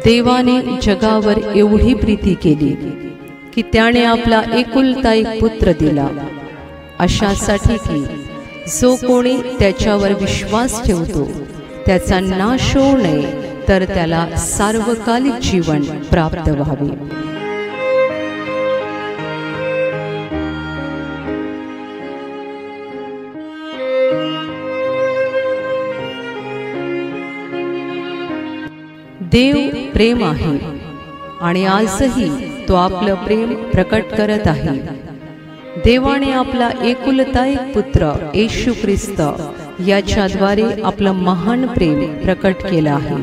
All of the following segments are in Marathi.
देवाने जगावर एवढी प्रीती केली की त्याने आपला एकुलता एक पुत्र दिला, अशासाठी की जो कोणी त्याच्यावर विश्वास ठेवतो त्याचा नाश होऊ नये, तर त्याला सार्वकालिक जीवन प्राप्त व्हावे. देव प्रेम आहे आणि आजही तो आपलं प्रेम प्रकट करत आहे. देवाने आपला एकुलता एक पुत्र येशू ख्रिस्त याच्याद्वारे आपलं महान प्रेम प्रकट केलं आहे.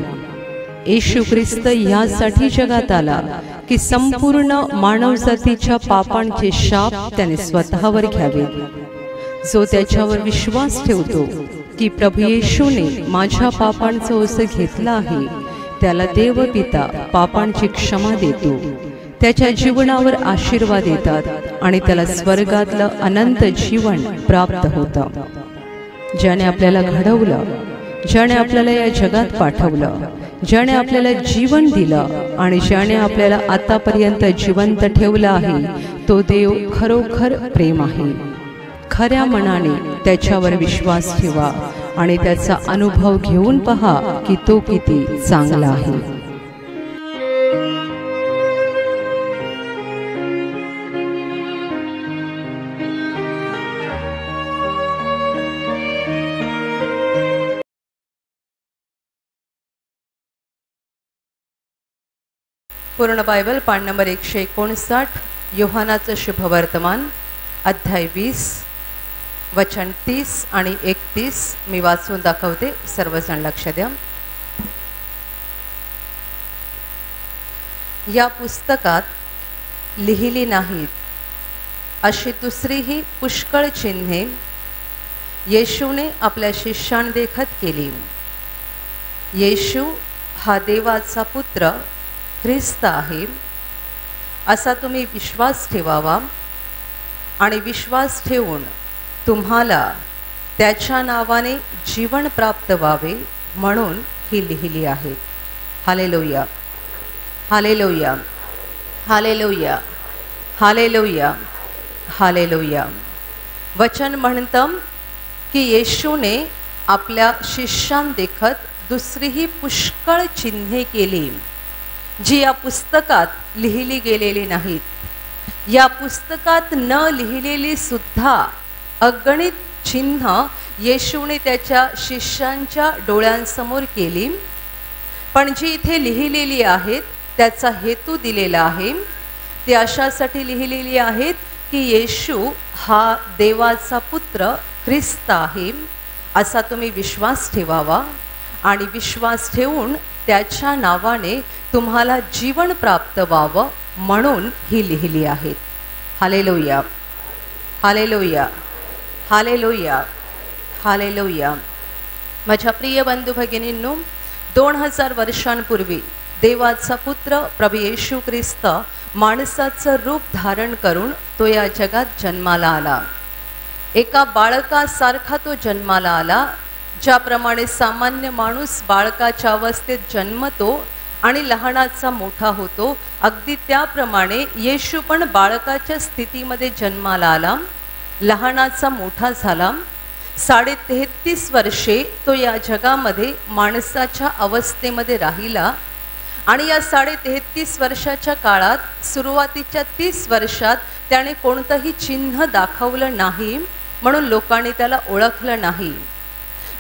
येशू ख्रिस्त यासाठी जगात आला की संपूर्ण मानवजातीच्या पापांचे शाप त्याने स्वतःवर घ्यावे. जो त्याच्यावर विश्वास ठेवतो की प्रभू येशूने माझ्या पापांचं ओझं घेतलं आहे, त्याला देव पिता पापांची क्षमा देतो, त्याच्या जीवनावर आशीर्वाद देतात आणि त्याला स्वर्गातलं अनंत जीवन प्राप्त होतं. ज्याने आपल्याला घडवलं, ज्याने आपल्याला या जगात पाठवलं, ज्याने आपल्याला जीवन दिलं आणि ज्याने आपल्याला आतापर्यंत जिवंत ठेवलं आहे, तो देव खरोखर प्रेम आहे. खऱ्या मनाने त्याच्यावर विश्वास ठेवा आणि त्याचा अनुभव घेऊन पहा की तो किती चांगला आहे. पूर्ण बायबल पान नंबर 159, योहानाचं शुभवर्तमान, अध्याय 20, वचन 30 आणि 31 मी वाचून दाखवते. सर्वजण लक्ष द्या. या पुस्तकात लिहिली नाहीत अशी दुसरीही पुष्कळ चिन्हे येशूने आपल्या शिष्यांदेखत केली. येशू हा देवाचा पुत्र ख्रिस्त आहे असा तुम्ही विश्वास ठेवावा आणि विश्वास ठेवून तुम्हाला त्याच्या नावाने जीवन प्राप्त व्हावे म्हणून ही लिहिली आहे. Hallelujah, hallelujah, hallelujah, hallelujah, hallelujah. वचन म्हणतं की येशूने आपल्या शिष्यांदेखत दुसरीही पुष्कळ चिन्हे केली जी या पुस्तकात लिहिली गेलेली नाहीत. या पुस्तकात न लिहिलेली सुद्धा अगणित चिन्ह येशूने त्याच्या शिष्यांच्या डोळ्यांसमोर केली, पण जी इथे लिहिलेली आहेत त्याचा हेतू दिलेला आहे. ती अशासाठी लिहिलेली आहेत की येशू हा देवाचा पुत्र ख्रिस्त आहे असा तुम्ही विश्वास ठेवावा आणि विश्वास ठेवून त्याच्या नावाने तुम्हाला जीवन प्राप्त व्हावं म्हणून ही लिहिली आहेत. Hallelujah, hallelujah, hallelujah, hallelujah. माझ्या प्रिय बंधू भगिनींनो, 2000 वर्षांपूर्वी देवाचा पुत्र प्रभू येशू ख्रिस्त माणसाचं रूप धारण करून तो या जगात जन्माला आला. एका बाळकासारखा तो जन्माला आला. ज्याप्रमाणे सामान्य माणूस बाळकाच्या अवस्थेत जन्मतो आणि लहानाचा मोठा होतो, अगदी त्याप्रमाणे येशू पण बाळकाच्या स्थितीमध्ये जन्माला आला, लहानाचा मोठा झाला. 33.5 वर्षे तो या जगामध्ये माणसाच्या अवस्थेमध्ये राहिला आणि या 33.5 वर्षाच्या काळात सुरुवातीच्या 30 वर्षात त्याने कोणतंही चिन्ह दाखवलं नाही, म्हणून लोकांनी त्याला ओळखलं नाही.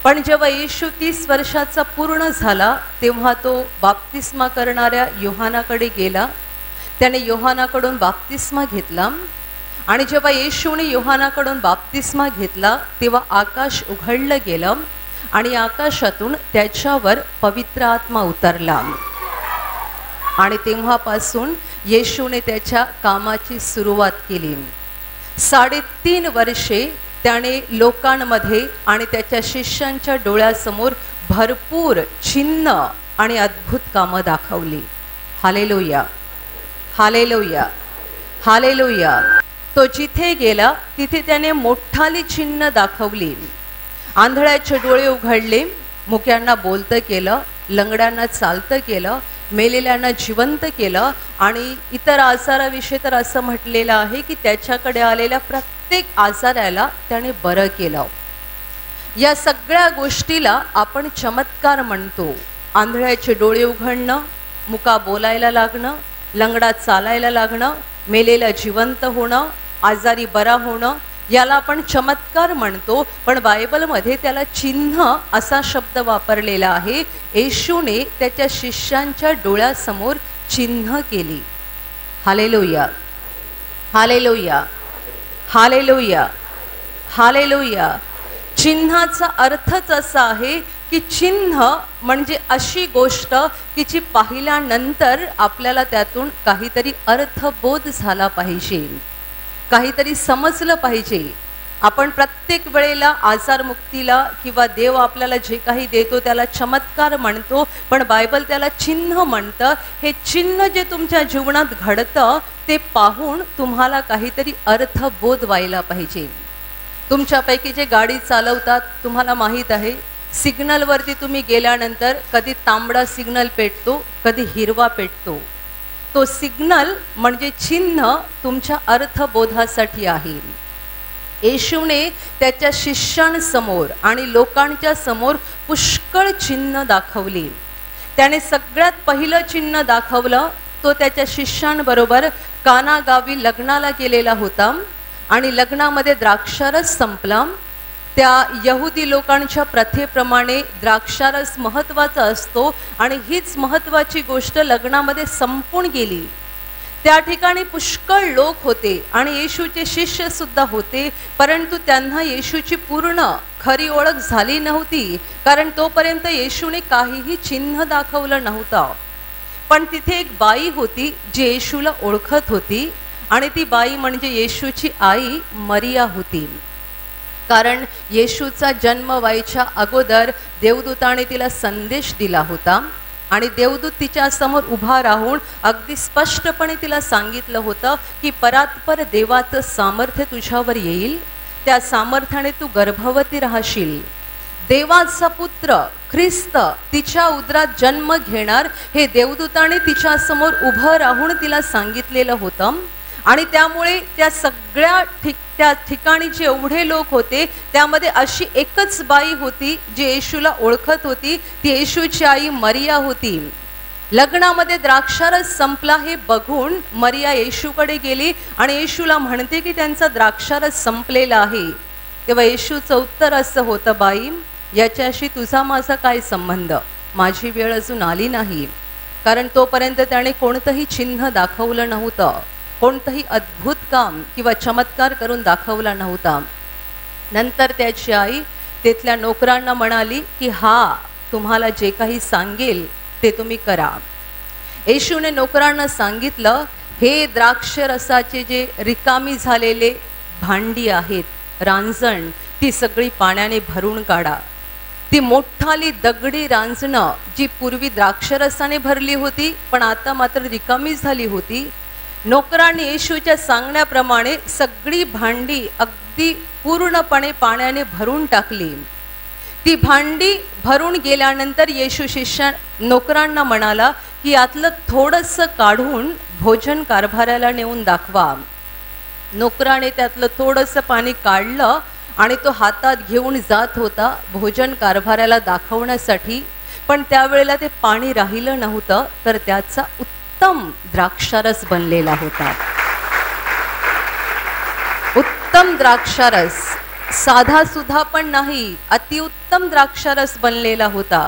पण जेव्हा येशू 30 वर्षाचा पूर्ण झाला तेव्हा तो बाप्तिस्मा करणाऱ्या योहानाकडे गेला. त्याने योहानाकडून बाप्तिस्मा घेतला आणि जेव्हा येशूने योहानाकडून बाप्तिस्मा घेतला तेव्हा आकाश उघडलं गेलं आणि आकाशातून त्याच्यावर पवित्र आत्मा उतरला आणि तेव्हापासून येशूने त्याच्या कामाची सुरुवात केली. 3.5 वर्षे त्याने लोकांमध्ये आणि त्याच्या शिष्यांच्या डोळ्यासमोर भरपूर चिन्ह आणि अद्भुत कामं दाखवली. Hallelujah, hallelujah, hallelujah. तो जिथे गेला तिथे त्याने मोठाली चिन्ह दाखवली. आंधळ्याचे डोळे उघडले, मुक्यांना बोलतं केलं, लंगड्यांना चालतं केलं, मेलेल्यांना जिवंत केलं आणि इतर आजाराविषयी तर असं म्हटलेलं आहे की त्याच्याकडे आलेल्या प्रत्येक आजाराला त्याने बरं केलं. या सगळ्या गोष्टीला आपण चमत्कार म्हणतो. आंधळ्याचे डोळे उघडणं, मुका बोलायला लागणं, लंगडा चालायला लागणं, मेलेलं जिवंत होणं, आजारी बरा होणं, याला आपण चमत्कार म्हणतो. पण बायबलमध्ये त्याला चिन्ह असा शब्द वापरलेला आहे. येशूने त्याच्या शिष्यांच्या डोळ्यासमोर चिन्ह केली. Hallelujah, hallelujah, hallelujah, hallelujah. चिन्हाचा अर्थच असा आहे की चिन्ह म्हणजे अशी गोष्ट की जी पाहिल्यानंतर आपल्याला त्यातून काहीतरी अर्थबोध झाला पाहिजे, काहीतरी समजलं पाहिजे. आपण प्रत्येक वेळेला आजारमुक्तीला किंवा देव आपल्याला जे काही देतो त्याला चमत्कार म्हणतो, पण बायबल त्याला चिन्ह म्हणतं. हे चिन्ह जे तुमच्या जीवनात घडतं ते पाहून तुम्हाला काहीतरी अर्थबोध व्हायला पाहिजे. तुमच्यापैकी जे गाडी चालवतात तुम्हाला माहीत आहे, सिग्नलवरती तुम्ही गेल्यानंतर कधी तांबडा सिग्नल पेटतो, कधी हिरवा पेटतो. तो सिग्नल म्हणजे चिन्ह तुमच्या अर्थबोधासाठी आहे. येशूने त्याच्या शिष्यांसमोर आणि लोकांच्या समोर पुष्कळ चिन्ह दाखवली. त्याने सगळ्यात पहिलं चिन्ह दाखवलं तो त्याच्या शिष्यांबरोबर काना गावी लग्नाला गेलेला होता आणि लग्नामध्ये द्राक्षारस संपला. त्या यहुदी लोकांच्या प्रथेप्रमाणे द्राक्षारस महत्त्वाचा असतो आणि हीच महत्त्वाची गोष्ट लग्नामध्ये संपून गेली. त्या ठिकाणी पुष्कळ लोक होते आणि येशूचे शिष्य सुद्धा होते, परंतु त्यांना येशूची पूर्ण खरी ओळख झाली नव्हती, कारण तोपर्यंत येशूने काहीही चिन्ह दाखवलं नव्हतं. पण तिथे एक बाई होती जी येशूला ओळखत होती आणि ती बाई म्हणजे येशूची आई मरिया होती. कारण येशूचा जन्म व्हायच्या अगोदर देवदूताने तिला संदेश दिला होता आणि देवदूत तिच्या समोर उभा राहून अगदी स्पष्टपणे तिला सांगितलं होतं की परात्पर देवाचं सामर्थ्य तुझ्यावर येईल, त्या सामर्थ्याने तू गर्भवती राहशील, देवाचा पुत्र ख्रिस्त तिच्या उदरात जन्म घेणार, हे देवदूताने तिच्या समोर उभं राहून तिला सांगितलेलं होतं. आणि त्यामुळे त्या सगळ्या त्या ठिकाणी जे एवढे लोक होते त्यामध्ये अशी एकच बाई होती जी येशूला ओळखत होती, ती येशूची आई मरिया होती. लग्नामध्ये द्राक्षारस संपला हे बघून मरिया येशूकडे गेली आणि येशूला म्हणते की त्यांचा द्राक्षारस संपलेला आहे. तेव्हा येशूचं उत्तर असं होतं, बाई, याच्याशी तुझा माझा काय संबंध, माझी वेळ अजून आली नाही. कारण तोपर्यंत त्याने कोणतंही चिन्ह दाखवलं नव्हतं, कोणतंही अद्भुत काम किंवा चमत्कार करून दाखवला नव्हता. नंतर त्याची आई तिथल्या नोकरांना म्हणाली की हा तुम्हाला जे काही सांगेल ते तुम्ही करा. येशूने नोकरांना सांगितलं, हे द्राक्ष रसाचे जे रिकामी झालेले भांडी आहेत, रांजण, ती सगळी पाण्याने भरून काढा. ती मोठाली दगडी रांजणं जी पूर्वी द्राक्षरसाने भरली होती पण आता मात्र रिकामी झाली होती, नोकरांनी येशूच्या सांगण्याप्रमाणे सगळी भांडी अगदी पूर्णपणे पाण्याने भरून टाकली. ती भांडी भरून गेल्यानंतर येशू नोकरांना म्हणाला की यातलं थोडंसं काढून भोजन कारभाराला नेऊन दाखवा. नोकराने त्यातलं थोडंसं पाणी काढलं आणि तो हातात घेऊन जात होता भोजन कारभाराला दाखवण्यासाठी, पण त्यावेळेला ते पाणी राहिलं नव्हतं, तर त्याचा उत्तम द्राक्षारस बनलेला होता. उत्तम द्राक्षारस, साधा सुद्धा पण नाही, अतिउत्तम द्राक्षारस बनलेला होता.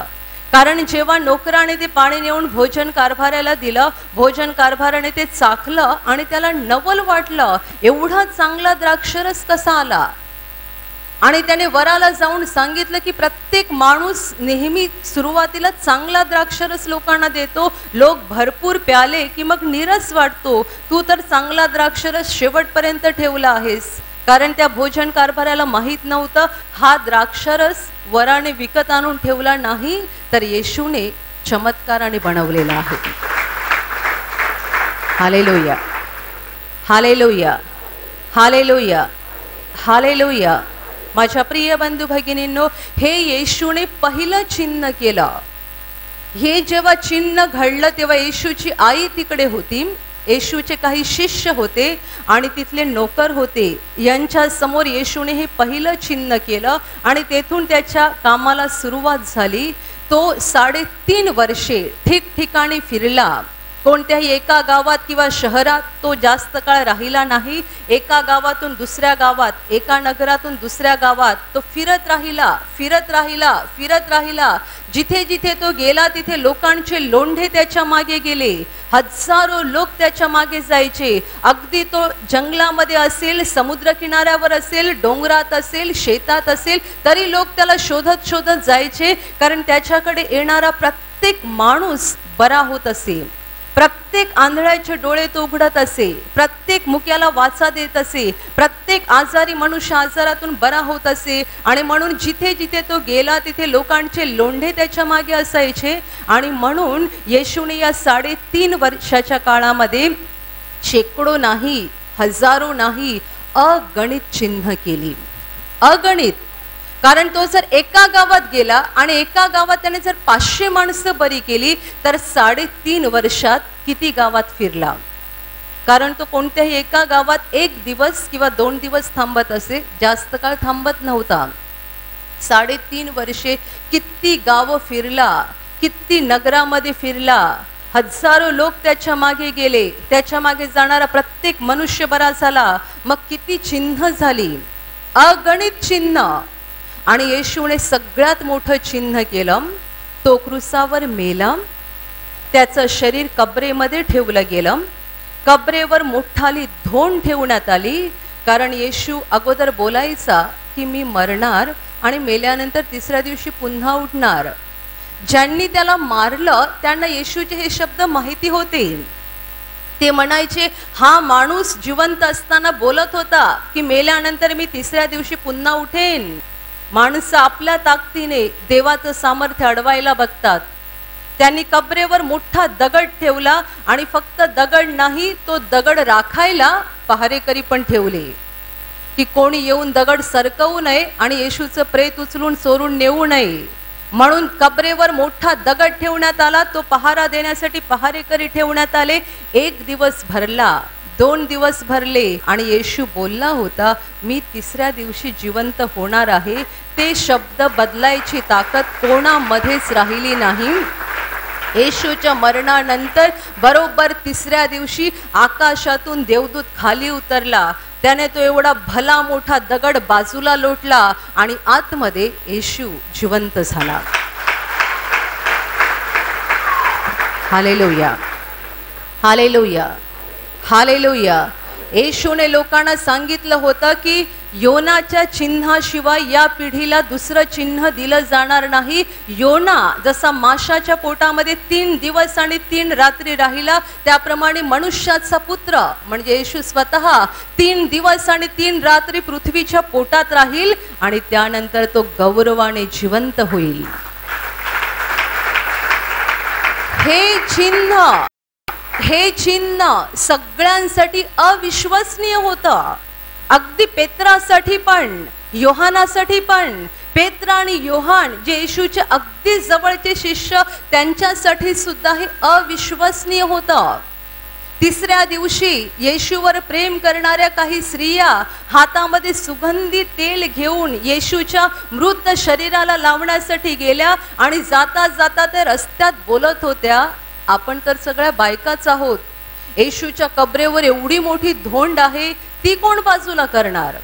कारण जेव्हा नोकराने ते पाणी नेऊन भोजन कारभाराला दिलं, भोजन कारभाराने ते चाखलं आणि त्याला नवल वाटलं, एवढा चांगला द्राक्षारस कसा आला. आणि त्याने वराला जाऊन सांगितलं की प्रत्येक माणूस नेहमी सुरुवातीला चांगला द्राक्षरस लोकांना देतो, लोक भरपूर प्याले की मग नीरस वाटतो, तू तर चांगला द्राक्षरस शेवटपर्यंत ठेवला आहेस. कारण त्या भोजन कारभाराला माहीत नव्हतं हा द्राक्षरस वराने विकत आणून ठेवला नाही, तर येशूने चमत्काराने बनवलेला आहे. Hallelujah, hallelujah, hallelujah, hallelujah. माझ्या प्रिय बंधू भगिनींनो, हे येशूने पहिलं चिन्ह केलं. हे जेव्हा चिन्ह घडलं तेव्हा येशूची आई तिकडे होती, येशूचे काही शिष्य होते आणि तिथले नोकर होते. यांच्या समोर येशूने हे पहिलं चिन्ह केलं आणि तेथून त्याच्या कामाला सुरुवात झाली. तो 3.5 वर्षे ठिकठिकाणी फिरला. कोणत्याही एका गावात किंवा शहरात तो जास्त काळ राहिला नाही. एका गावातून दुसऱ्या गावात, एका नगरातून दुसऱ्या गावात तो फिरत राहिला. जिथे जिथे तो गेला तिथे लोकांचे लोंढे त्याच्या मागे गेले. हजारो लोक त्याच्या मागे जायचे. अगदी तो जंगलामध्ये असेल, समुद्र किनाऱ्यावर असेल, डोंगरात असेल, शेतात असेल, तरी लोक त्याला शोधत शोधत जायचे. कारण त्याच्याकडे येणारा प्रत्येक माणूस बरा होत असे. प्रत्येक आंधळ्याचे डोळे तो उघडत असे. प्रत्येक मुक्याला वाचा देत असे. प्रत्येक आजारी मनुष्य आजारातून बरा होत असे. आणि म्हणून जिथे जिथे तो गेला तिथे लोकांचे लोंढे त्याच्या मागे असायचे. आणि म्हणून येशूने या 3.5 वर्षाच्या काळामध्ये शेकडो नाही, हजारो नाही, अगणित चिन्ह केली. अगणित. कारण तो जर एका गावात गेला आणि एका गावात त्याने जर 500 माणसं बरी केली तर 3.5 वर्षात किती गावात फिरला. कारण तो कोणत्याही एका गावात 1 दिवस किंवा 2 दिवस थांबत असे, जास्त काळ थांबत नव्हता. 3.5 वर्षे किती गावं फिरला, किती नगरामध्ये फिरला. हजारो लोक त्याच्या मागे गेले. त्याच्या मागे जाणारा प्रत्येक मनुष्य बरा झाला. मग किती चिन्ह झाली, अगणित चिन्ह. आणि येशूने सगळ्यात मोठं चिन्ह केलं. तो क्रूसावर मेला. त्याचं शरीर कबरेमध्ये ठेवलं गेलं. कबरेवर मोठाली धोंड ठेवण्यात आली. कारण येशू अगोदर बोलायचा की मी मरणार आणि मेल्यानंतर 3ऱ्या दिवशी पुन्हा उठणार. ज्यांनी त्याला मारलं त्यांना येशूचे हे शब्द माहिती होते. ते म्हणायचे हा माणूस जिवंत असताना बोलत होता की मेल्यानंतर मी 3ऱ्या दिवशी पुन्हा उठेन. माणसं आपल्या ताकदीने देवाचं सामर्थ्य अडवायला बघतात. त्यांनी कबरेवर मोठा दगड ठेवला आणि फक्त दगड नाही, तो दगड राखायला पहारेकरी पण ठेवले की कोणी येऊन दगड सरकवू नये आणि येशूचं प्रेत उचलून चोरून नेऊ नये. म्हणून कबरेवर मोठा दगड ठेवण्यात आला. तो पहारा देण्यासाठी पहारेकरी ठेवण्यात आले. 1 दिवस भरला, 2 दिवस भरले आणि येशू बोलला होता मी 3ऱ्या दिवशी जिवंत होणार आहे. ते शब्द बदलायची ताकद कोणामध्येच राहिली नाही. येशूच्या मरणानंतर बरोबर 3ऱ्या दिवशी आकाशातून देवदूत खाली उतरला. त्याने तो एवढा भला मोठा दगड बाजूला लोटला आणि आतमध्ये येशू जिवंत झाला. Hallelujah, hallelujah, hallelujah. येशूने लोकांना सांगितलं होतं की योनाच्या चिन्हाशिवाय या पिढीला दुसरं चिन्ह दिलं जाणार नाही. योना जसा माशाच्या पोटामध्ये 3 दिवस आणि 3 रात्री राहिला, त्याप्रमाणे मनुष्याचा पुत्र म्हणजे येशू स्वतः 3 दिवस आणि 3 रात्री पृथ्वीच्या पोटात राहील आणि त्यानंतर तो गौरवाने जिवंत होईल. हे चिन्ह सगळ्यांसाठी अविश्वसनीय होतं. अगदी पेत्रासाठी पण, योहानासाठी पण. पेत्र आणि योहान जे येशूचे अगदी जवळचे शिष्य, त्यांच्यासाठी सुद्धा हे अविश्वसनीय होतं. 3ऱ्या दिवशी येशूवर प्रेम करणाऱ्या काही स्त्रिया हातामध्ये सुगंधी तेल घेऊन येशूच्या मृत शरीराला लावण्यासाठी गेल्या आणि जाता जाता त्या रस्त्यात बोलत होत्या आपण तर सगळ्या बायकाच आहोत. येशूच्या कबरेवर एवढी मोठी धोंड आहे, ती कोण बाजूला करणार?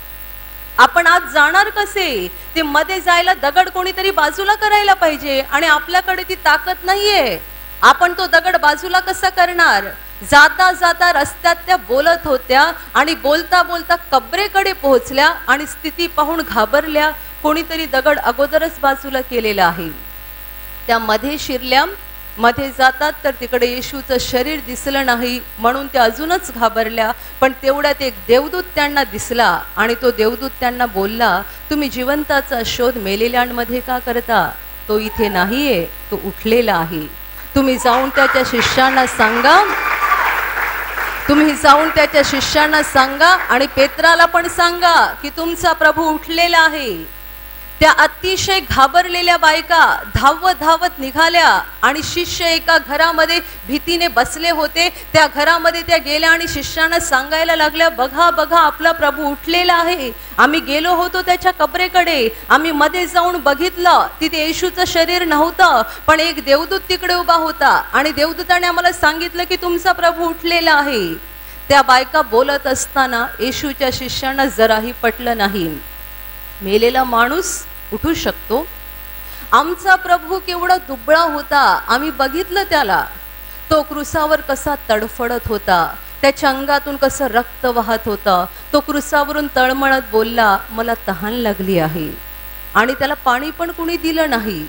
आपण आज जाणार कसे? ते मध्ये जायला दगड कोणीतरी बाजूला करायला पाहिजे आणि आपल्याकडे ती ताकद नाहीये. आपण तो दगड बाजूला कसा करणार? जाता जाता रस्त्यात त्या बोलत होत्या आणि बोलता बोलता कबरेकडे पोहोचल्या आणि स्थिती पाहून घाबरल्या. कोणीतरी दगड अगोदरच बाजूला केलेला आहे. त्या मध्ये शिरल्या. मध्ये जातात तर तिकडे येशूचं शरीर दिसलं नाही म्हणून ते अजूनच घाबरल्या. पण तेवढ्यात एक देवदूत त्यांना दिसला आणि तो देवदूत त्यांना बोलला तुम्ही जिवंताचा शोध मेलेल्यांमध्ये का करता? तो इथे नाहीये, तो उठलेला आहे. तुम्ही जाऊन त्याच्या शिष्यांना सांगा आणि पेत्राला पण सांगा की तुमचा प्रभू उठलेला आहे. त्या अतिशय घाबरलेल्या बायका धावत धावत निघाल्या आणि शिष्य एका घरामध्ये भीतीने बसले होते. त्या घरामध्ये त्या गेल्या आणि शिष्यांना सांगायला लागल्या, बघा बघा आपला प्रभू उठलेला आहे. आम्ही गेलो होतो त्याच्या कबरेकडे, आम्ही मध्ये जाऊन बघितलं, तिथे येशूचं शरीर नव्हतं, पण एक देवदूत तिकडे उभा होता आणि देवदूताने आम्हाला सांगितलं की तुमचा प्रभू उठलेला आहे. त्या बायका बोलत असताना येशूच्या शिष्यांना जराही पटलं नाही. मेलेला माणूस उठू शकतो? आमचा प्रभू केवढा दुबळा होता, आम्ही बघितलं त्याला. तो क्रूसावर कसा तडफडत होता, त्याच्या अंगातून कसं रक्त वाहत होतं. तो क्रूसावरून तळमळत बोलला, मला तहान लागली आहे. आणि त्याला पाणी पण कुणी दिलं नाही.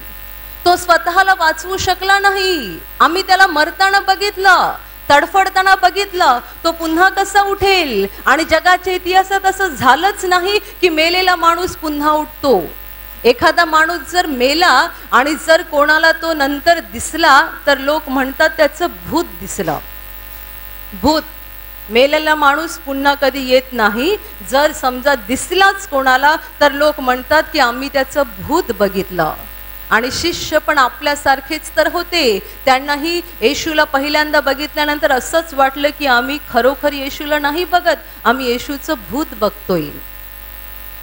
तो स्वतःला वाचवू शकला नाही. आम्ही त्याला मरताना बघितलं, तडफडताना बघितलं. तो पुन्हा कसा उठेल? आणि जगाच्या इतिहासात असं झालंच नाही की मेलेला माणूस पुन्हा उठतो. एखादा माणूस जर मेला आणि जर कोणाला तो नंतर दिसला तर लोक म्हणतात त्याचं भूत दिसलं. भूत, मेलेला माणूस पुन्हा कधी येत नाही. जर समजा दिसलाच कोणाला तर लोक म्हणतात की आम्ही त्याचं भूत बघितलं. आणि शिष्य पण आपल्यासारखेच तर होते. त्यांनाही येशूला पहिल्यांदा बघितल्यानंतर असंच वाटलं की आम्ही खरोखर येशूला नाही बघत, आम्ही येशूचं भूत बघतोय.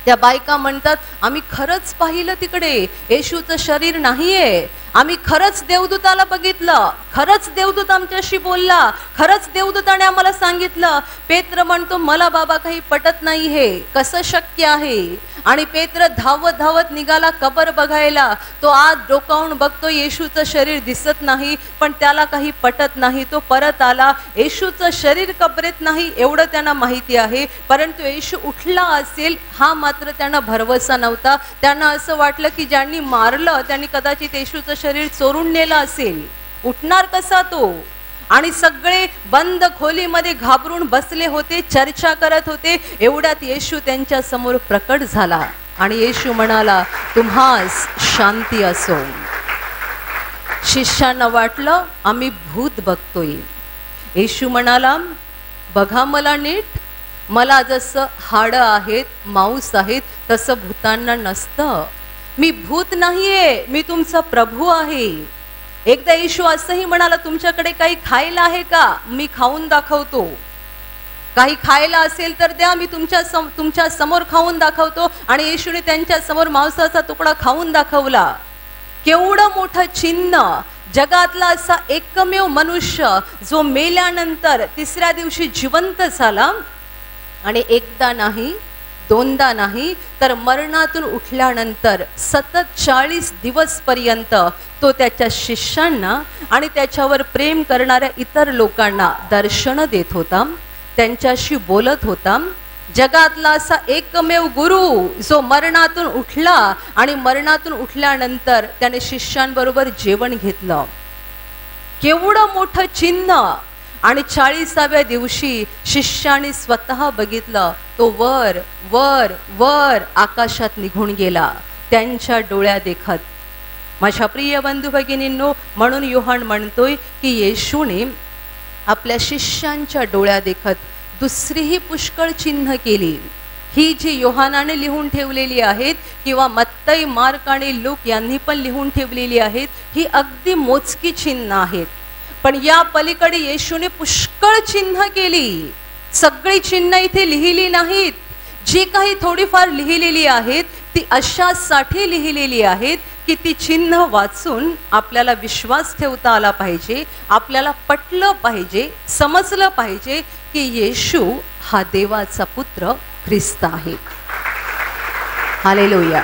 त्या बायका म्हणतात, आम्ही खरंच पाहिलं तिकडे येशूचं शरीर नाहीये. आम्ही खरंच देवदूताला बघितलं, खरंच देवदूत आमच्याशी बोलला, खरंच देवदूताने आम्हाला सांगितलं. पेत्र म्हणतो, मला बाबा काही पटत नाही, हे कसं शक्य आहे? आणि पेत्र धावत धावत निघाला कबर बघायला. तो आज डोकावून बघतो, येशूचं शरीर दिसत नाही, पण त्याला काही पटत नाही. तो परत आला, येशूचं शरीर कबरेत नाही एवढं त्यांना माहिती आहे, परंतु येशू उठला असेल हा मात्र त्यांना भरवसा नव्हता. त्यांना असं वाटलं की ज्यांनी मारलं त्यांनी कदाचित येशूचं शरीर चोरून नेलं असेल, उठणार कसा तो? आणि सगळे बंद खोलीमध्ये घाबरून बसले होते, चर्चा करत होते. एवढ्यात येशू त्यांच्या समोर प्रकट झाला आणि येशू म्हणाला, तुम्हास शांती असो. शिष्यांना वाटलं आम्ही भूत बघतोय. येशू म्हणाला, बघा मला नीट, मला जसं हाडं आहेत, मांस आहेत, तसं भूतांना नसतं. मी भूत नाहीये, मी तुमचा प्रभू आहे. एकदा येशू असंही म्हणाला, तुमच्याकडे काही खायला आहे का? मी खाऊन दाखवतो. काही खायला असेल तर द्या, मी तुमच्या समोर खाऊन दाखवतो. आणि येशूने त्यांच्या समोर मांसाचा तुकडा खाऊन दाखवला. केवढं मोठं चिन्ह! जगातला असा एकमेव मनुष्य जो मेल्यानंतर तिसऱ्या दिवशी जिवंत झाला आणि एकदा नाही, दोनदा नाही, तर मरणातून उठल्यानंतर सतत 40 दिवस पर्यंत तो त्याच्या शिष्यांना आणि त्याच्यावर प्रेम करणाऱ्या इतर लोकांना दर्शन देत होता, त्यांच्याशी बोलत होता. जगातला असा एकमेव गुरु जो मरणातून उठला आणि मरणातून उठल्यानंतर त्याने शिष्यांबरोबर जेवण घेतलं. केवढं मोठं चिन्ह! आणि 40व्या दिवशी शिष्याने स्वतः बघितलं, तो वर वर वर आकाशात निघून गेला त्यांच्या डोळ्या देखत. माझ्या प्रिय बंधू भगिनींनो, म्हणून योहान म्हणतोय की येशूने आपल्या शिष्यांच्या डोळ्या देखत दुसरीही पुष्कळ चिन्ह केली. ही जी योहानाने लिहून ठेवलेली आहेत किंवा मत्तई, मार्क आणि लूक यांनी पण लिहून ठेवलेली आहेत, ही अगदी मोजकी चिन्ह आहेत. पण या पलीकडे येशूने पुष्कळ चिन्ह केली. सगळी चिन्ह इथे लिहिली नाहीत. जी काही थोडीफार लिहिलेली आहेत ती अशासाठी लिहिलेली आहेत की ती चिन्ह वाचून आपल्याला विश्वास ठेवता आला पाहिजे, आपल्याला पटलं पाहिजे, समजलं पाहिजे की येशू हा देवाचा पुत्र ख्रिस्त आहे. Hallelujah,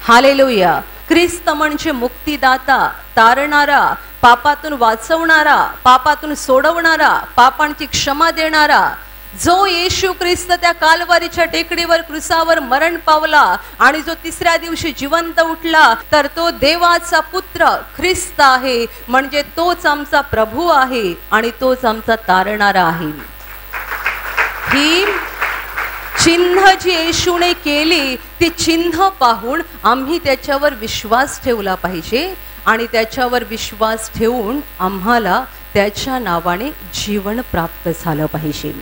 hallelujah. ख्रिस्त म्हणजे मुक्तिदाता, तारणारा, पापातून वाचवणारा, पापातून सोडवणारा, पापांची क्षमा देणारा. जो येशू ख्रिस्त त्या कालवारीच्या टेकडीवर क्रूसावर मरण पावला आणि जो तिसऱ्या दिवशी जिवंत उठला, तर तो देवाचा पुत्र ख्रिस्त आहे. म्हणजे तोच आमचा प्रभू आहे आणि तोच आमचा तारणारा आहे. ही चिन्ह जी येशूने केली ती चिन्ह पाहून आम्ही त्याच्यावर विश्वास ठेवला पाहिजे आणि त्याच्यावर विश्वास ठेवून आम्हाला त्याच्या नावाने जीवन प्राप्त झालं पाहिजे.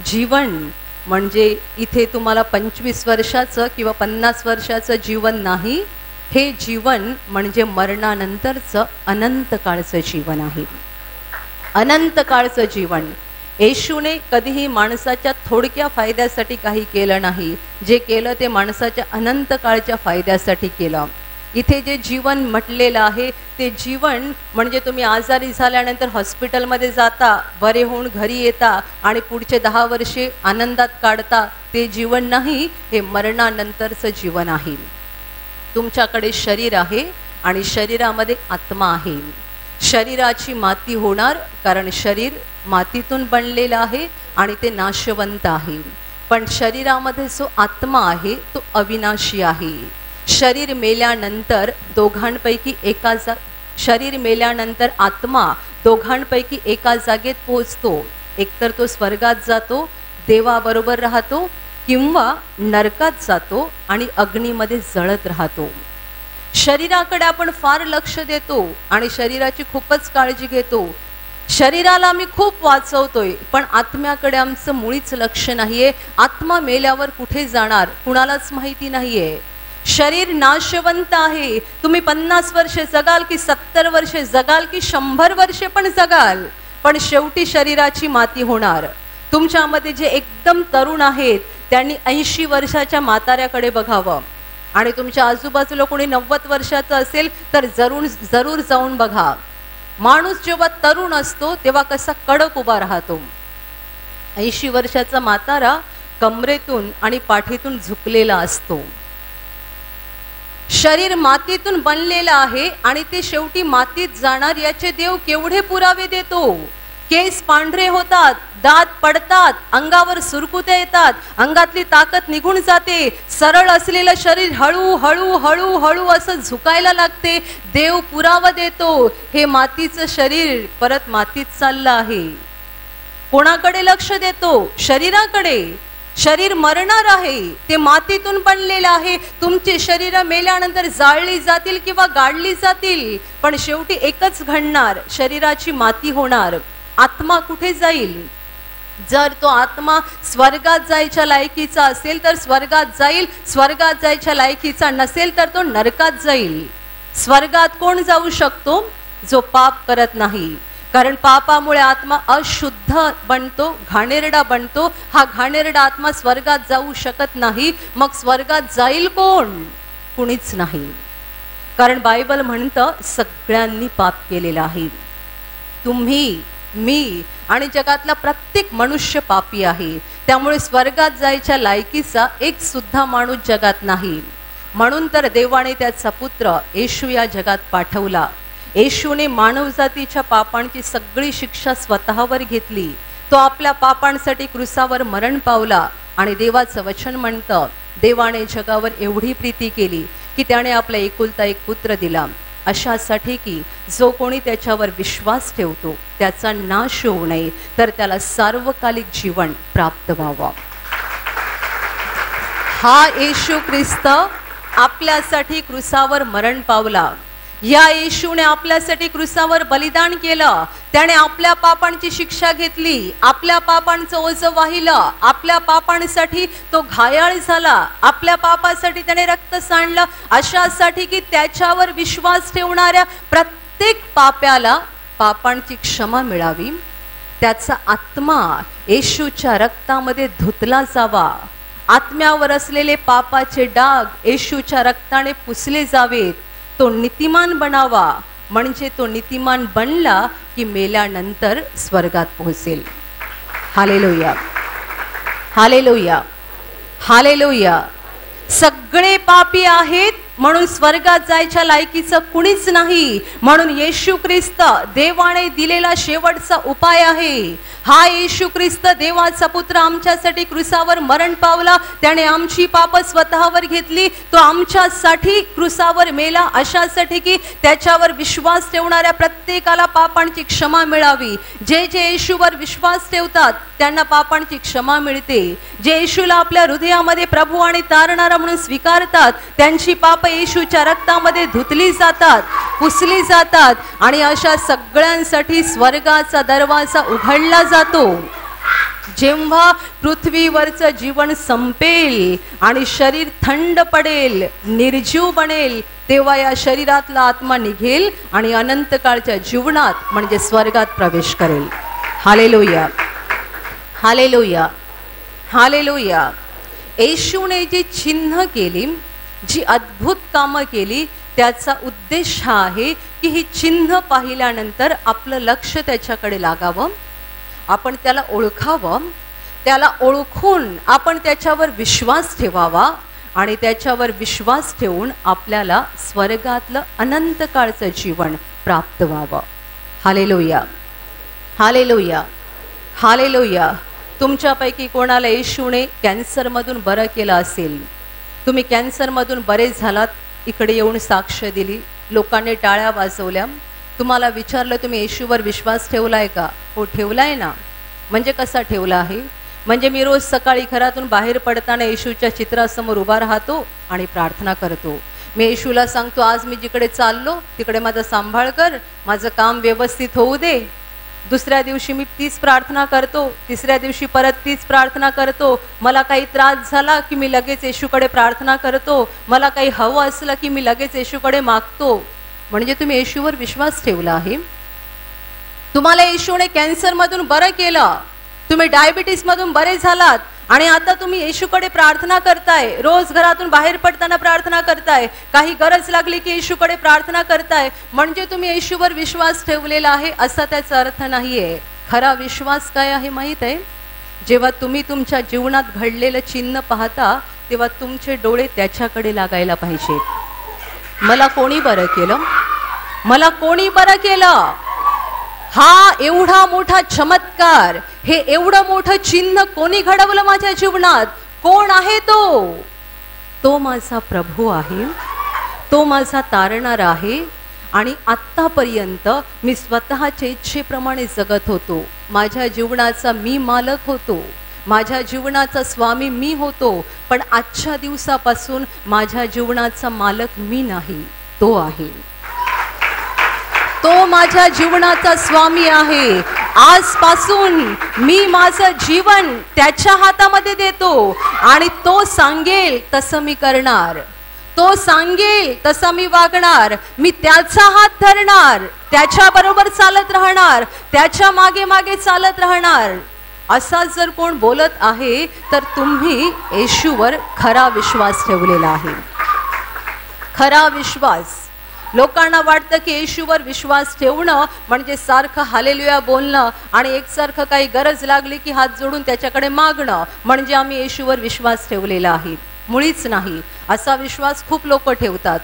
जीवन म्हणजे इथे तुम्हाला 25 वर्षाचं किंवा 50 वर्षाचं जीवन नाही, हे जीवन म्हणजे मरणानंतरचं अनंत काळचं जीवन आहे. अनंत काळचं जीवन. येशूने कधीही माणसाच्या थोडक्या फायद्यासाठी काही केलं नाही. जे केलं ते माणसाच्या अनंत काळच्या फायद्यासाठी केलं. इथे जे जीवन म्हटलेलं आहे ते जीवन म्हणजे तुम्ही आजारी झाल्यानंतर हॉस्पिटलमध्ये जाता, बरे होऊन घरी येता आणि पुढचे 10 वर्षे आनंदात काढता, ते जीवन नाही. हे मरणानंतरचं जीवन आहे. तुमच्याकडे शरीर आहे आणि शरीरामध्ये आत्मा आहे. शरीराची माती होणार, कारण शरीर मातीतून बनलेलं आहे आणि ते नाशवंत आहे. पण शरीरामध्ये जो आत्मा आहे तो अविनाशी आहे. शरीर मेल्यानंतर दोघांपैकी एका शरीर मेल्यानंतर आत्मा दोघांपैकी एका जागेत पोहोचतो. एकतर तो स्वर्गात जातो, देवाबरोबर राहतो, किंवा नरकात जातो आणि अग्नीमध्ये जळत राहतो. शरीराकडे आपण फार लक्ष देतो आणि शरीराची खूपच काळजी घेतो. शरीराला आम्ही खूप वाचवतोय, पण आत्म्याकडे आमचं मुळीच लक्ष नाहीये. आत्मा मेल्यावर कुठे जाणार कुणालाच माहिती नाहीये. शरीर नाशवंत आहे. तुम्ही 50 वर्षे जगाल की 70 वर्षे जगाल की 100 वर्षे पण जगाल, पण शेवटी शरीराची माती होणार. तुमच्यामध्ये जे एकदम तरुण आहेत त्यांनी 80 वर्षाच्या म्हाताऱ्याकडे बघावं आणि तुमच्या आजूबाजूला कोणी 90 वर्षाचं असेल तर जरूर जाऊन बघा. माणूस जेव्हा तरुण असतो तेव्हा कसा कडक उभा राहतो. 80 वर्षाचा म्हातारा कमरेतून आणि पाठीतून झुकलेला असतो. शरीर मातीतून बनलेलं आहे आणि ते शेवटी मातीत जाणार, याचे देव केवढे पुरावे देतो. केस पांढरे होतात, दात पडतात, अंगावर सुरकुत्या येतात, अंगातली ताकद निघून जाते, सरळ असलेलं शरीर हळू हळू हळू हळू असं झुकायला लागते. देव पुरावा देतो, हे मातीचं शरीर परत मातीत चाललं आहे. कोणाकडे लक्ष देतो? शरीराकडे. शरीर मरणार आहे, ते मातीतून बनलेलं आहे. तुमची शरीर मेल्यानंतर जाळली जातील किंवा गाडली जातील, पण शेवटी एकच घडणार, शरीराची माती होणार. आत्मा कुठे जाईल? जर तो आत्मा स्वर्गात जायच्या लायकीचा असेल तर स्वर्गात जाईल, स्वर्गात जायच्या लायकीचा नसेल तर तो नरकात जाईल. स्वर्गात कोण जाऊ शकतो? जो पाप करत नाही. कारण पापामुळे आत्मा अशुद्ध बनतो, घाणेरडा बनतो. हा घाणेरडा आत्मा स्वर्गात जाऊ शकत नाही. मग स्वर्गात जाईल कोण? कुणीच नाही. कारण बायबल म्हणतं सगळ्यांनी पाप केलेलं आहे. तुम्ही, मी आणि जगातला प्रत्येक मनुष्य पापी आहे. त्यामुळे स्वर्गात जायच्या लायकीचा एक सुद्धा माणूस जगात नाही. म्हणून तर देवाने त्याचा पुत्र येशू या जगात पाठवला. येशूने मानवजातीच्या पापांची सगळी शिक्षा स्वतःवर घेतली. तो आपल्या पापांसाठी क्रूसावर मरण पावला. आणि देवाचं वचन म्हणतं, देवाने जगावर एवढी प्रीती केली की त्याने आपला एकुलता एक पुत्र दिला, अशासाठी की जो कोणी त्याच्यावर विश्वास ठेवतो त्याचा नाश होऊ नये, तर त्याला सार्वकालिक जीवन प्राप्त व्हावं. हा येशू ख्रिस्त आपल्यासाठी क्रूसावर मरण पावला. या येशूने आपल्यासाठी क्रूसावर बलिदान केलं. त्याने आपल्या पापांची शिक्षा घेतली, आपल्या पापांचं ओझं वाहिलं, आपल्या पापांसाठी तो घायाळ झाला, आपल्या पापासाठी त्याने रक्त सांडलं, अशासाठी की त्याच्यावर विश्वास ठेवणाऱ्या प्रत्येक पाप्याला पापांची क्षमा मिळावी. त्याचा आत्मा येशूच्या रक्तामध्ये धुतला जावा. आत्म्यावर असलेले पापाचे डाग येशूच्या रक्ताने पुसले जावेत. तो नीतिमान बनावा, म्हणजे तो नीतिमान बनला की मेल्यानंतर स्वर्गात पोहोचेल. Hallelujah, hallelujah, hallelujah. सगळे पापी आहेत म्हणून स्वर्गात जायच्या लायकीचं कुणीच नाही. म्हणून येशू ख्रिस्त देवाने दिलेला शेवटचा उपाय आहे. हा येशू ख्रिस्त देवाचा पुत्र आमच्यासाठी क्रूसावर मरण पावला. त्याने आमची पाप स्वतःवर घेतली. तो आमच्यासाठी क्रूसावर मेला, अशासाठी की त्याच्यावर विश्वास ठेवणाऱ्या प्रत्येकाला पापांची क्षमा मिळावी. जे जे येशूवर विश्वास ठेवतात त्यांना पापांची क्षमा मिळते. जे येशूला आपल्या हृदयामध्ये प्रभू आणि तारणारा म्हणून स्वीकारतात त्यांची पाप येशूच्या रक्तामध्ये धुतली जातात, पुसली जातात आणि अशा सगळ्यांसाठी स्वर्गाचा दरवाजा उघडला जातो. जेव्हा पृथ्वीवरचं जीवन संपेल आणि शरीर थंड पडेल, निर्जीव बनेल, तेव्हा या शरीरातला आत्मा निघेल आणि अनंत काळच्या जीवनात म्हणजे स्वर्गात प्रवेश करेल. Hallelujah, hallelujah, hallelujah. येशूने जी चिन्ह केली, जी अद्भुत कामं केली, त्याचा उद्देश हा आहे की ही चिन्ह पाहिल्यानंतर आपलं लक्ष त्याच्याकडे लागावं, आपण त्याला ओळखावं, त्याला ओळखून आपण त्याच्यावर विश्वास ठेवावा आणि त्याच्यावर विश्वास ठेवून आपल्याला स्वर्गातलं अनंत काळचं जीवन प्राप्त व्हावं. Hallelujah, hallelujah, hallelujah. तुमच्यापैकी कोणाला येशूने कॅन्सरमधून बरं केलं असेल, तुम्ही कॅन्सरमधून बरे झालात, इकडे येऊन साक्ष दिली, लोकांनी टाळ्या वाजवल्या, तुम्हाला विचारलं तुम्ही येशूवर विश्वास ठेवलाय का? हो ठेवलाय ना. म्हणजे कसा ठेवला आहे? म्हणजे मी रोज सकाळी घरातून बाहेर पडताना येशूच्या चित्रासमोर उभा राहतो आणि प्रार्थना करतो. मी येशूला सांगतो, आज मी जिकडे चाललो तिकडे माझा सांभाळ कर, माझं काम व्यवस्थित होऊ दे. दुसऱ्या दिवशी मी तीच प्रार्थना करतो, तिसऱ्या दिवशी परत तीच प्रार्थना करतो. मला काही त्रास झाला की मी लगेच येशूकडे प्रार्थना करतो, मला काही हवं असलं की मी लगेच येशूकडे मागतो. म्हणजे तुम्ही येशूवर विश्वास ठेवला आहे. तुम्हाला येशूने कॅन्सरमधून बरं केलं, तुम्ही डायबिटीसमधून बरे झालात आणि आता तुम्ही येशूकडे प्रार्थना करताय, रोज घरातून बाहेर पडताना प्रार्थना करताय, काही गरज लागली की येशूकडे प्रार्थना करताय. म्हणजे तुम्ही येशूवर विश्वास ठेवलेला आहे असा त्याचा अर्थ नाहीये. खरा विश्वास काय आहे माहीत आहे? जेव्हा तुम्ही तुमच्या जीवनात घडलेलं चिन्ह पाहता तेव्हा तुमचे डोळे त्याच्याकडे लागायला पाहिजेत. मला कोणी बरं केलं, मला कोणी बरं केलं, हा एवढा मोठा चमत्कार, हे एवढं मोठं चिन्ह कोणी घडवलं माझ्या जीवनात? कोण आहे तो? तो माझा प्रभू आहे, तो माझा तारणार आहे. आणि आत्तापर्यंत मी स्वतःच्या इच्छेप्रमाणे जगत होतो, माझ्या जीवनाचा मी मालक होतो, माझ्या जीवनाचा स्वामी मी होतो. पण आजच्या दिवसापासून माझ्या जीवनाचा मालक मी नाही, तो आहे. तो माझ्या जीवनाचा स्वामी आहे. आजपासून मी माझं जीवन त्याच्या हातामध्ये देतो आणि तो सांगेल तसं मी करणार, तो सांगेल तसा मी वागणार. मी त्याचा हात धरणार, त्याच्या बरोबर चालत राहणार, त्याच्या मागे मागे चालत राहणार. असा जर कोण बोलत आहे तर तुम्ही येशूवर खरा विश्वास ठेवलेला आहे. खरा विश्वास. लोकांना वाटतं की येशूवर विश्वास ठेवणं म्हणजे सारखं हालेलुया बोलणं आणि एकसारखं काही गरज लागली की हात जोडून त्याच्याकडे मागणं म्हणजे आम्ही येशूवर विश्वास ठेवलेला आहे. मुळीच नाही. असा विश्वास खूप लोक ठेवतात.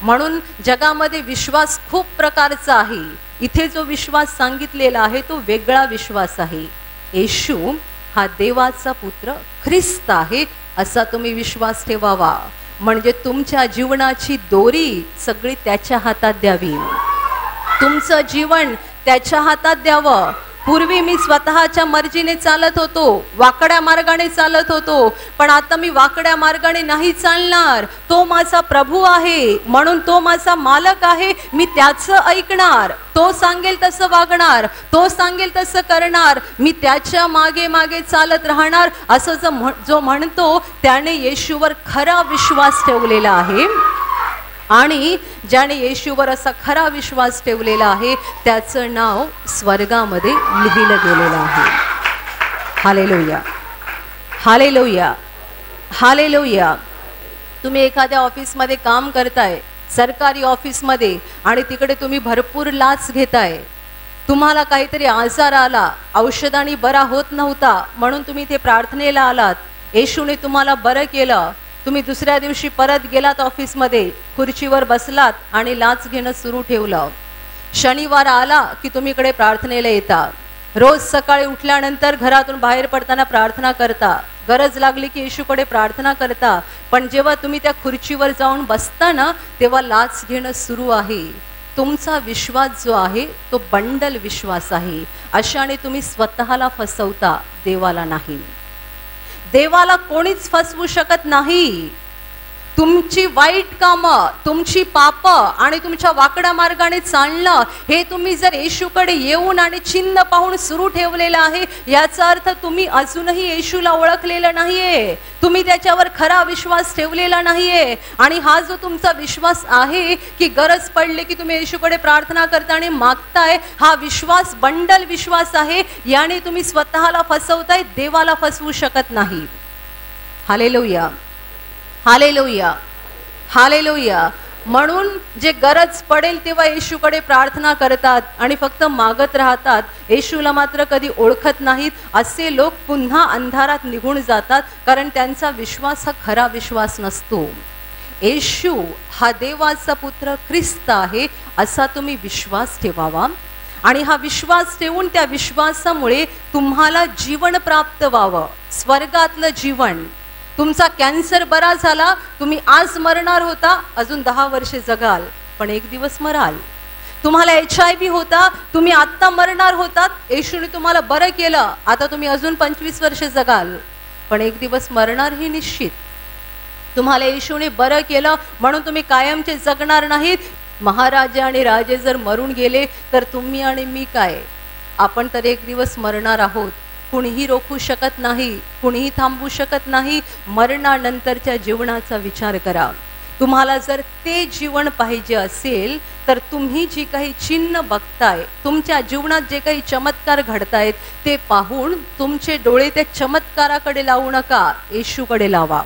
म्हणून जगामध्ये विश्वास खूप प्रकारचा आहे. इथे जो विश्वास सांगितलेला आहे तो वेगळा विश्वास आहे. येशू हा देवाचा पुत्र ख्रिस्त आहे असा तुम्ही विश्वास ठेवावा. म्हणजे तुमच्या जीवनाची दोरी सगळी त्याच्या हातात द्यावी, तुमचं जीवन त्याच्या हातात द्यावं. पूर्वी मी स्वतःच्या मर्जीने चालत होतो, वाकड्या मार्गाने चालत होतो, पण आता मी वाकड्या मार्गाने नाही चालणार. तो माझा प्रभू आहे, म्हणून तो माझा मालक आहे. मी त्याचं ऐकणार, तो सांगेल तसं वागणार, तो सांगेल तसं करणार. मी त्याच्या मागे मागे चालत राहणार. असं जो म्हणतो त्याने येशूवर खरा विश्वास ठेवलेला आहे. आणि ज्याने येशूवर असा खरा विश्वास ठेवलेला आहे त्याचं नाव स्वर्गामध्ये लिहिलं गेलेलं आहे. Hallelujah, hallelujah, hallelujah. तुम्ही एखाद्या ऑफिसमध्ये काम करताय, सरकारी ऑफिसमध्ये, आणि तिकडे तुम्ही भरपूर लाच घेताय. तुम्हाला काहीतरी आजार आला, औषधाने बरा होत नव्हता, म्हणून तुम्ही इथे प्रार्थनेला आलात. येशूने तुम्हाला बरं केलं. तुम्ही दुसऱ्या दिवशी परत गेलात ऑफिसमध्ये, खुर्चीवर बसलात आणि लाच घेणं सुरू ठेवलं. शनिवार आला की तुम्ही इकडे प्रार्थनेला येता. रोज सकाळी उठल्यानंतर घरातून बाहेर पडताना प्रार्थना करता, गरज लागली की येशूकडे प्रार्थना करता. पण जेव्हा तुम्ही त्या खुर्चीवर जाऊन बसता ना तेव्हा लाच घेणं सुरू आहे. तुमचा विश्वास जो आहे तो बंडल विश्वास आहे. अशाने तुम्ही स्वतःला फसवता, देवाला नाही. देवाला कोणीच फसवू शकत नाही. तुमची वाईट कामं, तुमची पाप आणि तुमच्या वाकड्या मार्गाने चालणं हे तुम्ही जर येशूकडे येऊन आणि चिन्ह पाहून सुरू ठेवलेलं आहे, याचा अर्थ तुम्ही अजूनही येशूला ओळखलेलं नाहीये, तुम्ही त्याच्यावर खरा विश्वास ठेवलेला नाहीये. आणि हा जो तुमचा विश्वास आहे की गरज पडले की तुम्ही येशूकडे प्रार्थना करता आणि मागताय, हा विश्वास बंडल विश्वास आहे. याने तुम्ही स्वतःला फसवताय, देवाला फसवू शकत नाही. Hallelujah, hallelujah, hallelujah. म्हणून जे गरज पडेल तेव्हा येशूकडे प्रार्थना करतात आणि फक्त मागत राहतात, येशूला मात्र कधी ओळखत नाहीत, असे लोक पुन्हा अंधारात निघून जातात, कारण त्यांचा विश्वास हा खरा विश्वास नसतो. येशू हा देवाचा पुत्र ख्रिस्त आहे असा तुम्ही विश्वास ठेवावा आणि हा विश्वास ठेवून त्या विश्वासामुळे तुम्हाला जीवन प्राप्त व्हावं, स्वर्गातलं जीवन. तुमचा कॅन्सर बरा झाला, तुम्ही आज मरणार होता, अजून 10 वर्षे जगाल, पण एक दिवस मराल. तुम्हाला HIV होता, तुम्ही आत्ता मरणार होतात, येशूने तुम्हाला बरं केलं, आता तुम्ही अजून 25 वर्षे जगाल, पण एक दिवस मरणार ही निश्चित. तुम्हाला येशूने बरं केलं म्हणून तुम्ही कायमचे जगणार नाहीत. महाराजे आणि राजे जर मरून गेले तर तुम्ही आणि मी काय, आपण तर एक दिवस मरणार आहोत. कुणीही रोखू शकत नाही, कुणीही थांबवू शकत नाही. मरणानंतरच्या जीवनाचा विचार करा. तुम्हाला जर ते जीवन पाहिजे असेल तर तुम्ही जी काही चिन्ह बघताय, तुमच्या जीवनात जे काही चमत्कार घडतायत ते पाहून तुमचे डोळे त्या चमत्काराकडे लावू नका, येशूकडे लावा.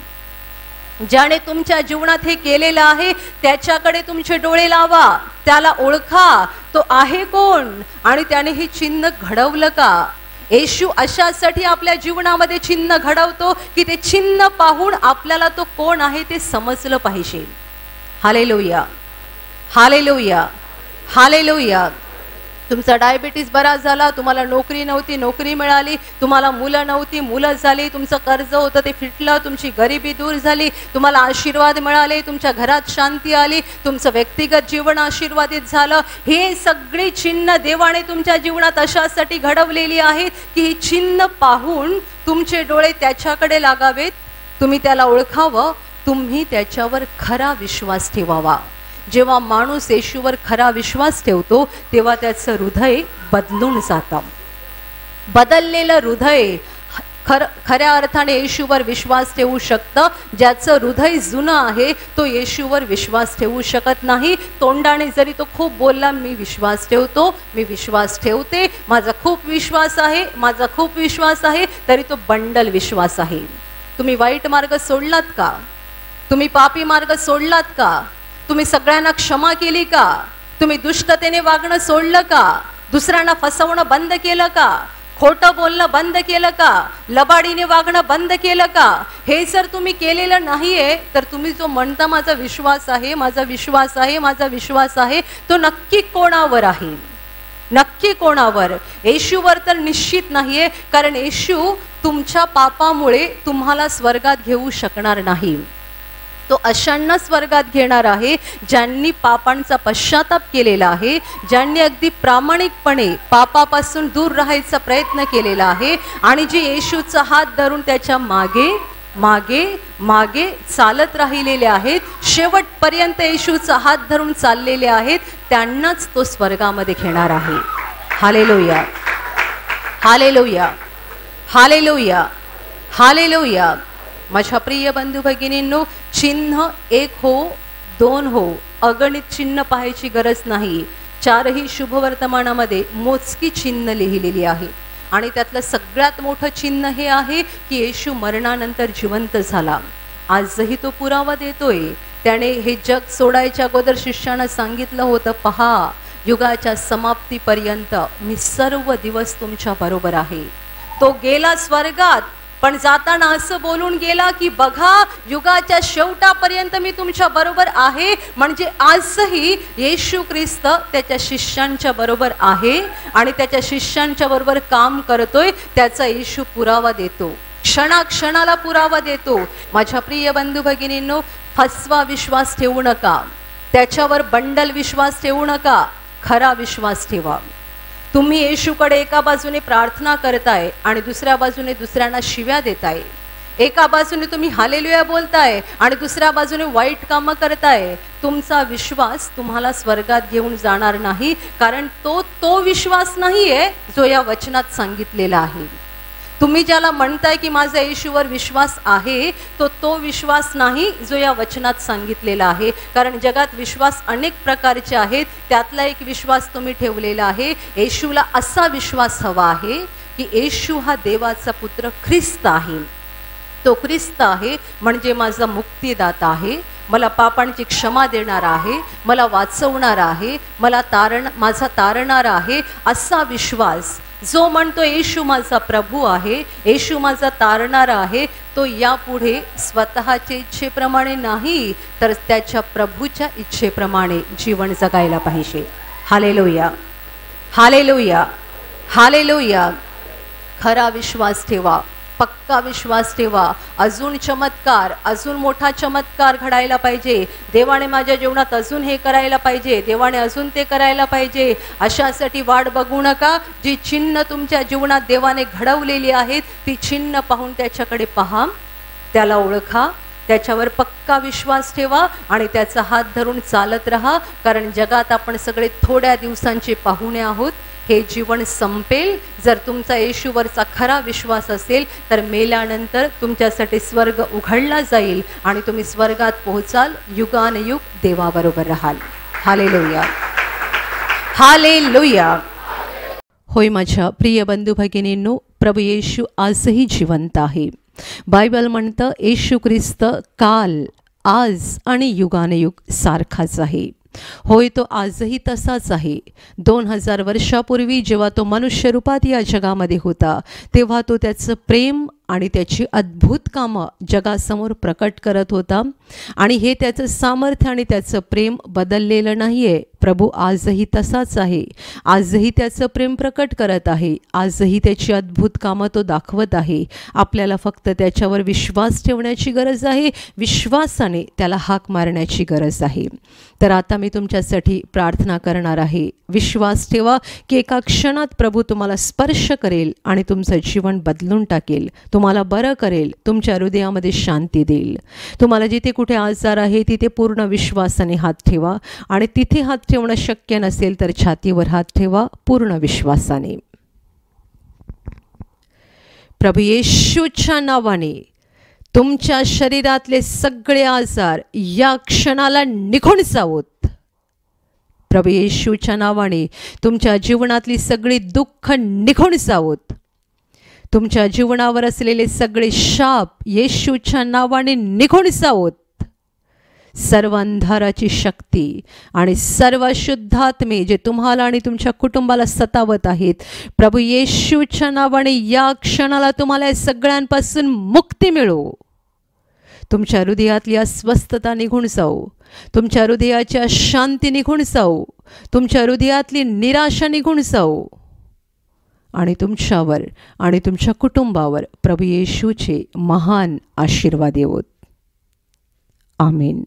ज्याने तुमच्या जीवनात हे केलेलं आहे त्याच्याकडे तुमचे डोळे लावा, त्याला ओळखा, तो आहे कोण आणि त्याने हे चिन्ह घडवलं का. येशू अशासाठी आपल्या जीवनामध्ये चिन्ह घडवतो की ते चिन्ह पाहून आपल्याला तो कोण आहे ते समजलं पाहिजे. Hallelujah, hallelujah, hallelujah. तुमचा डायबिटीस बरा झाला, तुम्हाला नोकरी नव्हती, नोकरी मिळाली, तुम्हाला मुलं नव्हती, मुलं झाली, तुमचं कर्ज होतं ते फिटलं, तुमची गरिबी दूर झाली, तुम्हाला आशीर्वाद मिळाले, तुमच्या घरात शांती आली, तुमचं व्यक्तिगत जीवन आशीर्वादित झालं. हे सगळी चिन्ह देवाने तुमच्या जीवनात अशासाठी घडवलेली आहेत की ही चिन्ह पाहून तुमचे डोळे त्याच्याकडे लागावेत, तुम्ही त्याला ओळखावं, तुम्ही त्याच्यावर खरा विश्वास ठेवावा. जेव्हा माणूस येशूवर खरा विश्वास ठेवतो तेव्हा त्याचं हृदय बदलून जातं. बदललेलं हृदय खऱ्या अर्थाने येशूवर विश्वास ठेवू शकतं. ज्याचं हृदय जुनं आहे तो येशूवर विश्वास ठेवू शकत नाही. तोंडाने जरी तो खूप बोलला, मी विश्वास ठेवतो, मी विश्वास ठेवते, माझा खूप विश्वास आहे, माझा खूप विश्वास आहे, तरी तो बंडल विश्वास आहे. तुम्ही वाईट मार्ग सोडलात का? तुम्ही पापी मार्ग सोडलात का? तुम्ही सगळ्यांना क्षमा केली का? तुम्ही दुष्टतेने वागणं सोडलं का? दुसऱ्यांना फसवणं बंद केलं का? खोटं बोलणं बंद केलं का? लबाडीने वागणं बंद केलं का? हे जर तुम्ही केलेलं नाहीये तर तुम्ही जो म्हणता माझा विश्वास आहे, माझा विश्वास आहे, माझा विश्वास आहे, तो नक्की कोणावर आहे? नक्की कोणावर? येशूवर तर निश्चित नाहीये, कारण येशू तुमच्या पापामुळे तुम्हाला स्वर्गात घेऊ शकणार नाही. तो अशांना स्वर्गात घेणार आहे ज्यांनी पापांचा पश्चाताप केलेला आहे, ज्यांनी अगदी प्रामाणिकपणे पापापासून दूर राहायचा प्रयत्न केलेला आहे आणि जे येशूचा हात धरून त्याच्या मागे मागे मागे चालत राहिलेले आहेत, शेवटपर्यंत येशूचा हात धरून चाललेले आहेत, त्यांनाच तो स्वर्गामध्ये घेणार आहे. Hallelujah, hallelujah, hallelujah, hallelujah. माझ्या प्रिय बंधू भगिनींनो, चिन्ह एक हो, दोन हो, अगणित चिन्ह पाहायची गरज नाही. 4ही शुभवर्तमानामध्ये मोजकी चिन्ह लिहिलेली आहे आणि त्यातलं सगळ्यात मोठं चिन्ह हे आहे की येशू मरणानंतर जिवंत झाला. आजही तो पुरावा देतोय. त्याने हे जग सोडायच्या अगोदर शिष्यानं सांगितलं होतं, पहा, युगाच्या समाप्तीपर्यंत मी सर्व दिवस तुमच्या बरोबर आहे. तो गेला स्वर्गात, पण जाताना असं बोलून गेला की बघा, युगाच्या शेवटापर्यंत मी तुमच्या बरोबर आहे. म्हणजे आजही येशू ख्रिस्त त्याच्या शिष्यांच्या बरोबर आहे आणि त्याच्या शिष्यांच्या बरोबर काम करतोय. त्याचा येशू पुरावा देतो, क्षणाक्षणाला पुरावा देतो. माझ्या प्रिय बंधू भगिनींनो, फसवा विश्वास ठेवू नका, त्याच्यावर बंडल विश्वास ठेवू नका, खरा विश्वास ठेवा. तुम्ही येशूकडे एका बाजूने प्रार्थना करताय आणि दुसऱ्या बाजूने दुसऱ्यांना शिव्या देताय. एका बाजूने तुम्ही हालेलुया बोलताय आणि दुसऱ्या बाजूने वाईट कामं करताय, तुमचा विश्वास तुम्हाला स्वर्गात घेऊन जाणार नाही, कारण तो विश्वास नाहीये जो या वचनात सांगितलेला आहे. तुम्ही ज्याला म्हणताय की माझा येशूवर विश्वास आहे, तो विश्वास नाही जो या वचनात सांगितलेला आहे. कारण जगात विश्वास अनेक प्रकारचे आहेत, त्यातला एक विश्वास तुम्ही ठेवलेला आहे. येशूला असा विश्वास हवा आहे की येशू हा देवाचा पुत्र ख्रिस्त आहे. तो ख्रिस्त आहे म्हणजे माझा मुक्तिदाता आहे, मला पापांची क्षमा देणार आहे, मला वाचवणार आहे, माझा तारणार आहे. असा विश्वास जो म्हणतो येशू माझा प्रभू आहे, येशू माझा तारणारा आहे, तो यापुढे स्वतःच्या इच्छेप्रमाणे नाही तर त्याच्या प्रभूच्या इच्छेप्रमाणे जीवन जगायला पाहिजे. Hallelujah, hallelujah, hallelujah. खरा विश्वास ठेवा, पक्का विश्वास ठेवा. अजून चमत्कार, अजून मोठा चमत्कार घडायला पाहिजे. देवाने माझ्या जीवनात अजून हे करायला पाहिजे, देवाने अजून ते करायला पाहिजे, अशासाठी वाट बघू नका. जी चिन्ह तुमच्या जीवनात देवाने घडवलेली आहेत ती चिन्ह पाहून त्याच्याकडे पहा, त्याला ओळखा, त्याच्यावर पक्का विश्वास ठेवा आणि त्याचा हात धरून चालत राहा. कारण जगात आपण सगळे थोड्या दिवसांचे पाहुणे आहोत. हे जीवन संपेल. जर तुमचा येशूवरचा खरा विश्वास असेल तर मेल्यानंतर तुमच्यासाठी स्वर्ग उघडला जाईल आणि तुम्ही स्वर्गात पोहोचाल, युगानयुग देवाबरोबर राहाल. Hallelujah, hallelujah. होय माझ्या प्रिय बंधू भगिनींनो, प्रभू येशू आजही जिवंत आहे. बायबल म्हणतं येशू ख्रिस्त काल, आज आणि युगानयुग सारखाच आहे. होय, तो आजही तसाच आहे. 2000 वर्षापूर्वी जेव्हा तो मनुष्य रूपात या जगामध्ये होता तेव्हा तो त्याचं प्रेम आणि त्याची अद्भुत कामं जगासमोर प्रकट करत होता. आणि हे त्याचं सामर्थ्य आणि त्याचं प्रेम बदललेलं नाही आहे. प्रभू आजही तसाच आहे. आजही त्याचं प्रेम प्रकट करत आहे. आजही त्याची अद्भुत कामं तो दाखवत आहे. आपल्याला फक्त त्याच्यावर विश्वास ठेवण्याची गरज आहे, विश्वासाने त्याला हाक मारण्याची गरज आहे. तर आता मी तुमच्यासाठी प्रार्थना करणार आहे. विश्वास ठेवा की एका क्षणात प्रभू तुम्हाला स्पर्श करेल आणि तुमचं जीवन बदलून टाकेल, तुम्हाला बरं करेल, तुमच्या हृदयामध्ये शांती देईल. तुम्हाला जिथे कुठे आजार आहे तिथे पूर्ण विश्वासाने हात ठेवा आणि तिथे हात ठेवणं शक्य नसेल तर छातीवर हात ठेवा पूर्ण विश्वासाने. प्रभू येशूच्या नावाने तुमच्या शरीरातले सगळे आजार या क्षणाला निघून जावोत. प्रभू येशूच्या नावाने तुमच्या जीवनातली सगळी दुःख निघून जावोत. तुमच्या जीवनावर असलेले सगळे शाप येशूच्या नावाने निघून जावोत. सर्व अंधाराची शक्ती आणि सर्व अशुद्धात्मे जे तुम्हाला आणि तुमच्या कुटुंबाला सतावत आहेत, प्रभू येशूच्या नावाने या क्षणाला तुम्हाला या सगळ्यांपासून मुक्ती मिळो. तुमच्या हृदयातली अस्वस्थता निघून जाऊ, तुमच्या हृदयाची अशांती निघून जाऊ, तुमच्या हृदयातली निराशा निघून जाऊ आणि तुमच्यावर आणि तुमच्या कुटुंबावर प्रभू येशूचे महान आशीर्वाद येवोत. आमेन.